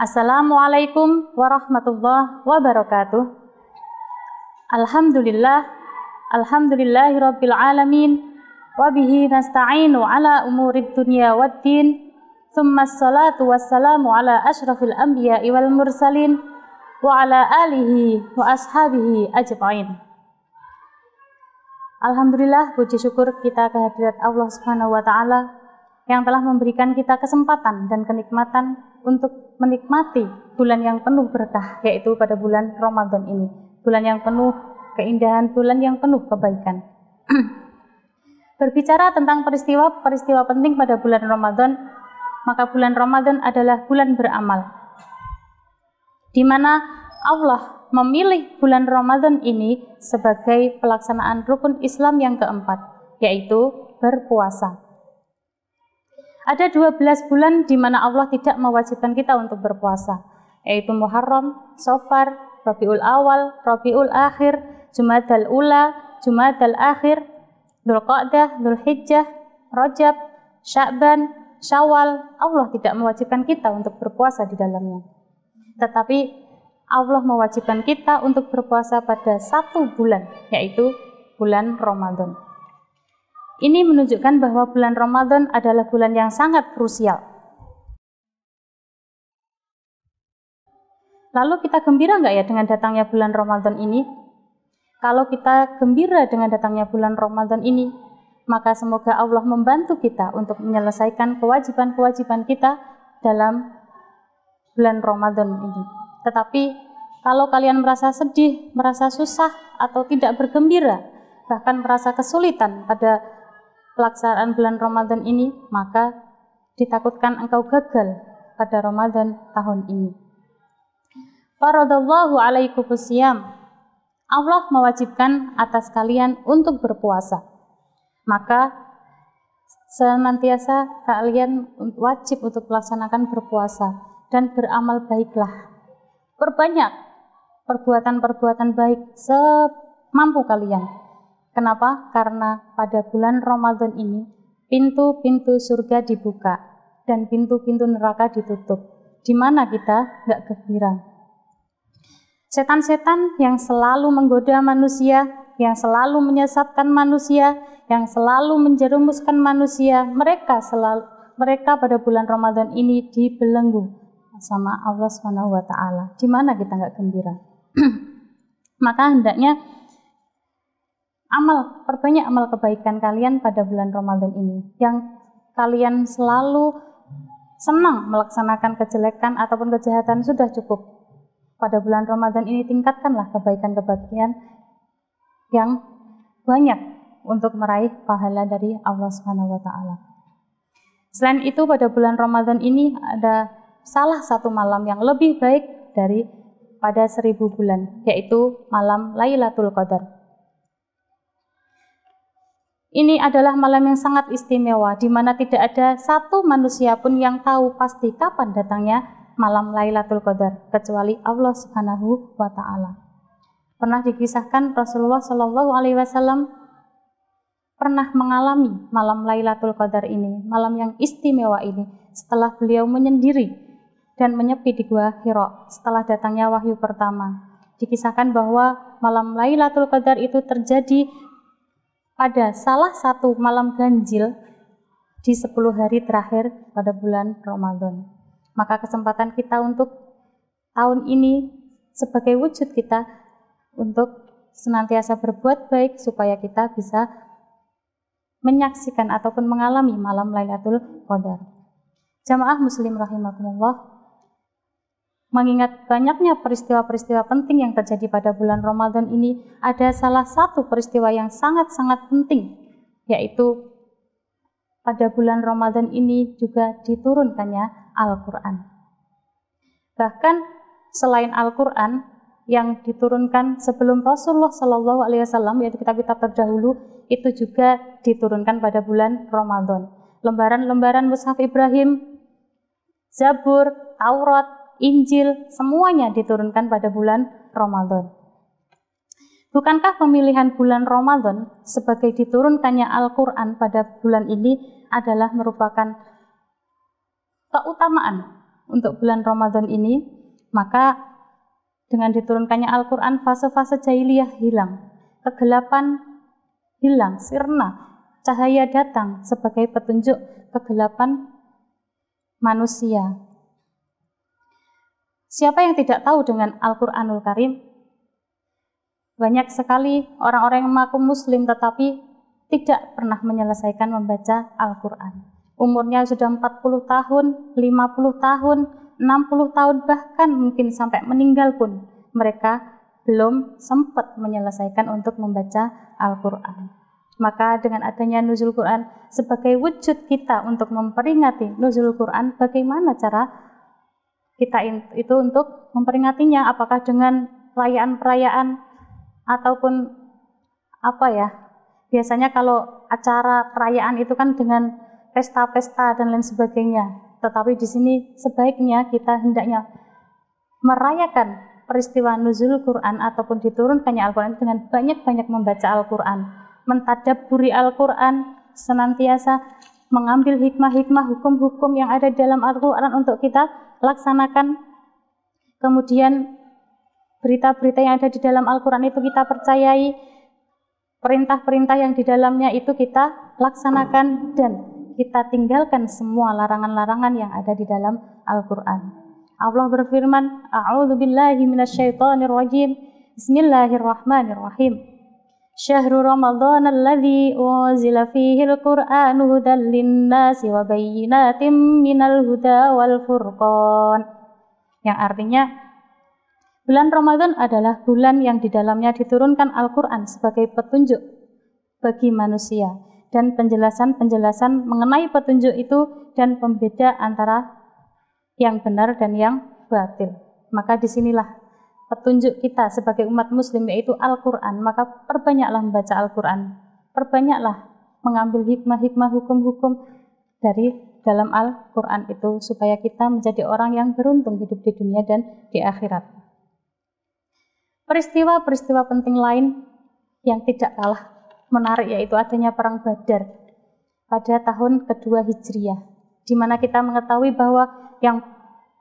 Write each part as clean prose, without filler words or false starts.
Assalamualaikum warahmatullahi wabarakatuh. Alhamdulillahirabbil alamin wa bihi nasta'inu ala umurid dunya waddin. Tsummas salatu wassalamu ala asyrafil anbiya'i wal mursalin wa ala alihi wa ashabihi ajma'in. Alhamdulillah, puji syukur kita kehadirat Allah Subhanahu wa taala yang telah memberikan kita kesempatan dan kenikmatan untuk menikmati bulan yang penuh berkah, yaitu pada bulan Ramadan ini. Bulan yang penuh keindahan, bulan yang penuh kebaikan. Berbicara tentang peristiwa-peristiwa penting pada bulan Ramadan, maka bulan Ramadan adalah bulan beramal, di mana Allah memilih bulan Ramadan ini sebagai pelaksanaan rukun Islam yang keempat, yaitu berpuasa. Ada 12 bulan di mana Allah tidak mewajibkan kita untuk berpuasa, yaitu Muharram, Safar, Rabiul Awal, Rabiul Akhir, Jumadal Ula, Jumadal Akhir, Dzulqa'dah, Dzulhijjah, Rajab, Sya'ban, Syawal. Allah tidak mewajibkan kita untuk berpuasa di dalamnya. Tetapi Allah mewajibkan kita untuk berpuasa pada satu bulan, yaitu bulan Ramadan. Ini menunjukkan bahwa bulan Ramadan adalah bulan yang sangat krusial. Lalu kita gembira nggak ya dengan datangnya bulan Ramadan ini? Kalau kita gembira dengan datangnya bulan Ramadan ini, maka semoga Allah membantu kita untuk menyelesaikan kewajiban-kewajiban kita dalam bulan Ramadan ini. Tetapi kalau kalian merasa sedih, merasa susah, atau tidak bergembira, bahkan merasa kesulitan pada pelaksanaan bulan Ramadan ini, maka ditakutkan engkau gagal pada Ramadan tahun ini. Faradallahu alaikumus syiyam. Allah mewajibkan atas kalian untuk berpuasa. Maka senantiasa kalian wajib untuk melaksanakan berpuasa dan beramal baiklah. Perbanyak perbuatan-perbuatan baik semampu kalian. Kenapa? Karena pada bulan Ramadan ini pintu-pintu surga dibuka dan pintu-pintu neraka ditutup. Di mana kita nggak gembira? Setan-setan yang selalu menggoda manusia, yang selalu menyesatkan manusia, yang selalu menjerumuskan manusia, mereka pada bulan Ramadan ini dibelenggu sama Allah Subhanahu wa taala. Di mana kita nggak gembira? Maka hendaknya perbanyak amal kebaikan kalian pada bulan Ramadan ini. Yang kalian selalu senang melaksanakan kejelekan ataupun kejahatan sudah cukup. Pada bulan Ramadan ini tingkatkanlah kebaikan-kebaikan yang banyak untuk meraih pahala dari Allah Subhanahu wa taala. Selain itu, pada bulan Ramadan ini ada salah satu malam yang lebih baik daripada 1000 bulan, yaitu malam Lailatul Qadar. Ini adalah malam yang sangat istimewa, di mana tidak ada satu manusia pun yang tahu pasti kapan datangnya malam Lailatul Qadar, kecuali Allah Subhanahu wa taala. Pernah dikisahkan Rasulullah Shallallahu alaihi wasallam pernah mengalami malam Lailatul Qadar ini, malam yang istimewa ini, setelah beliau menyendiri dan menyepi di Gua Hira setelah datangnya wahyu pertama. Dikisahkan bahwa malam Lailatul Qadar itu terjadi pada salah satu malam ganjil di 10 hari terakhir pada bulan Ramadan. Maka kesempatan kita untuk tahun ini sebagai wujud kita untuk senantiasa berbuat baik supaya kita bisa menyaksikan ataupun mengalami malam Lailatul Qadar. Jamaah muslim rahimakumullah, mengingat banyaknya peristiwa-peristiwa penting yang terjadi pada bulan Ramadan ini, ada salah satu peristiwa yang sangat-sangat penting, yaitu pada bulan Ramadan ini juga diturunkannya Al-Quran. Bahkan selain Al-Quran yang diturunkan sebelum Rasulullah Shallallahu alaihi wasallam, yaitu kitab-kitab terdahulu, itu juga diturunkan pada bulan Ramadan. Lembaran-lembaran Mushaf Ibrahim, Zabur, Taurat, Injil, semuanya diturunkan pada bulan Ramadan. Bukankah pemilihan bulan Ramadan sebagai diturunkannya Al-Quran pada bulan ini adalah merupakan keutamaan untuk bulan Ramadan ini, maka dengan diturunkannya Al-Quran, fase-fase jahiliyah hilang, kegelapan hilang, sirna, cahaya datang sebagai petunjuk kegelapan manusia. Siapa yang tidak tahu dengan Al-Quranul Karim? Banyak sekali orang-orang yang mengaku muslim tetapi tidak pernah menyelesaikan membaca Al-Quran. Umurnya sudah 40 tahun, 50 tahun, 60 tahun, bahkan mungkin sampai meninggal pun mereka belum sempat menyelesaikan untuk membaca Al-Quran. Maka dengan adanya nuzul Quran sebagai wujud kita untuk memperingati nuzul Quran, bagaimana cara kita itu untuk memperingatinya? Apakah dengan perayaan-perayaan ataupun apa ya? Biasanya kalau acara perayaan itu kan dengan pesta-pesta dan lain sebagainya. Tetapi di sini sebaiknya kita hendaknya merayakan peristiwa nuzul Quran ataupun diturunkannya Al-Quran dengan banyak-banyak membaca Al-Quran, mentadabburi Al-Quran, senantiasa mengambil hikmah-hikmah, hukum-hukum yang ada dalam Al-Quran untuk kita laksanakan. Kemudian berita-berita yang ada di dalam Al-Quran itu kita percayai, perintah-perintah yang di dalamnya itu kita laksanakan, dan kita tinggalkan semua larangan-larangan yang ada di dalam Al-Quran. Allah berfirman, A'udzubillahi minasyaitonirrajim, Bismillahirrahmanirrahim. Syahrul Ramadan alladzi unzila fihi al-Qur'anu hudan lin-nasi wa bayyinatin minal huda wal furqan. Yang artinya, bulan Ramadan adalah bulan yang di dalamnya diturunkan Al-Quran sebagai petunjuk bagi manusia, dan penjelasan-penjelasan mengenai petunjuk itu dan pembeda antara yang benar dan yang batil. Maka disinilah petunjuk kita sebagai umat muslim, yaitu Al-Quran. Maka perbanyaklah membaca Al-Quran, perbanyaklah mengambil hikmah-hikmah, hukum-hukum dari dalam Al-Quran itu, supaya kita menjadi orang yang beruntung hidup di dunia dan di akhirat. Peristiwa-peristiwa penting lain yang tidak kalah menarik yaitu adanya perang Badar pada tahun kedua Hijriah, di mana kita mengetahui bahwa yang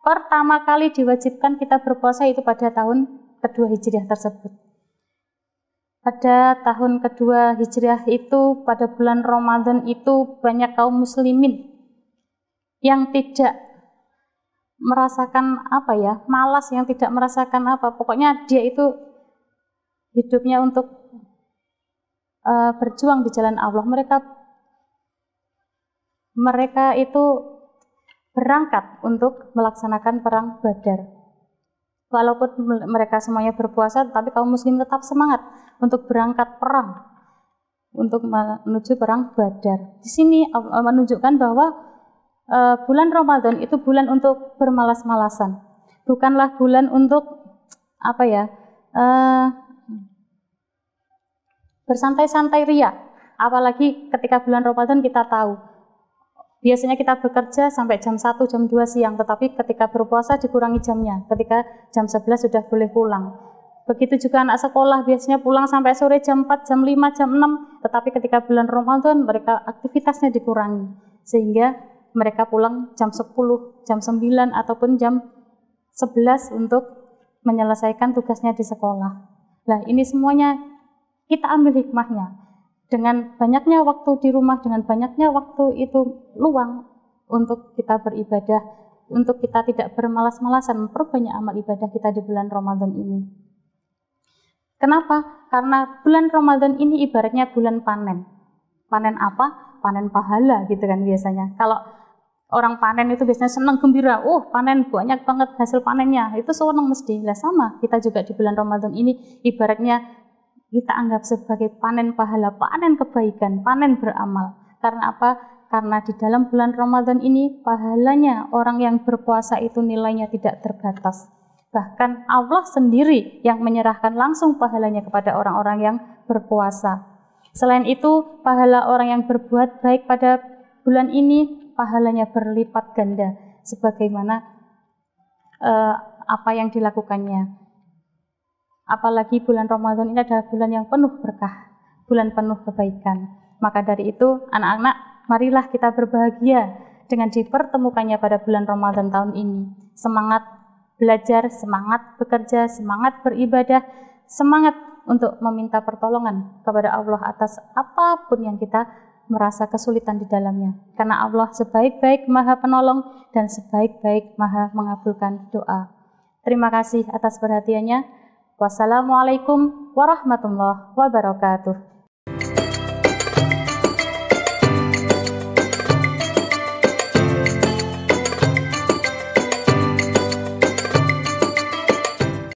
pertama kali diwajibkan kita berpuasa itu pada tahun kedua Hijriah tersebut. Pada tahun kedua Hijriah itu, pada bulan Ramadan itu, banyak kaum muslimin yang tidak merasakan malas, yang tidak merasakan pokoknya dia itu hidupnya untuk berjuang di jalan Allah. Mereka itu berangkat untuk melaksanakan perang Badar. Walaupun mereka semuanya berpuasa, tetapi kaum muslim tetap semangat untuk berangkat perang, untuk menuju perang Badar. Di sini menunjukkan bahwa bulan Ramadan itu bulan untuk bermalas-malasan, bukanlah bulan untuk bersantai-santai ria. Apalagi ketika bulan Ramadan kita tahu biasanya kita bekerja sampai jam 1, jam 2 siang, tetapi ketika berpuasa dikurangi jamnya, ketika jam 11 sudah boleh pulang. Begitu juga anak sekolah biasanya pulang sampai sore jam 4, jam 5, jam 6, tetapi ketika bulan Ramadan mereka aktivitasnya dikurangi, sehingga mereka pulang jam 10, jam 9, ataupun jam 11 untuk menyelesaikan tugasnya di sekolah. Nah, ini semuanya kita ambil hikmahnya. Dengan banyaknya waktu di rumah, dengan banyaknya waktu itu luang untuk kita beribadah, untuk kita tidak bermalas-malasan, memperbanyak amal ibadah kita di bulan Ramadan ini. Kenapa? Karena bulan Ramadan ini ibaratnya bulan panen. Panen apa? Panen pahala gitu kan biasanya. Kalau orang panen itu biasanya senang, gembira, panen banyak banget hasil panennya, itu senang mesti. Lah sama, kita juga di bulan Ramadan ini ibaratnya kita anggap sebagai panen pahala, panen kebaikan, panen beramal. Karena apa? Karena di dalam bulan Ramadan ini pahalanya orang yang berpuasa itu nilainya tidak terbatas. Bahkan Allah sendiri yang menyerahkan langsung pahalanya kepada orang-orang yang berpuasa. Selain itu, pahala orang yang berbuat baik pada bulan ini, pahalanya berlipat ganda sebagaimana apa yang dilakukannya. Apalagi bulan Ramadan ini adalah bulan yang penuh berkah, bulan penuh kebaikan. Maka dari itu, anak-anak, marilah kita berbahagia dengan dipertemukannya pada bulan Ramadan tahun ini. Semangat belajar, semangat bekerja, semangat beribadah, semangat untuk meminta pertolongan kepada Allah atas apapun yang kita merasa kesulitan di dalamnya. Karena Allah sebaik-baik Maha Penolong dan sebaik-baik Maha mengabulkan doa. Terima kasih atas perhatiannya. Wassalamualaikum warahmatullahi wabarakatuh.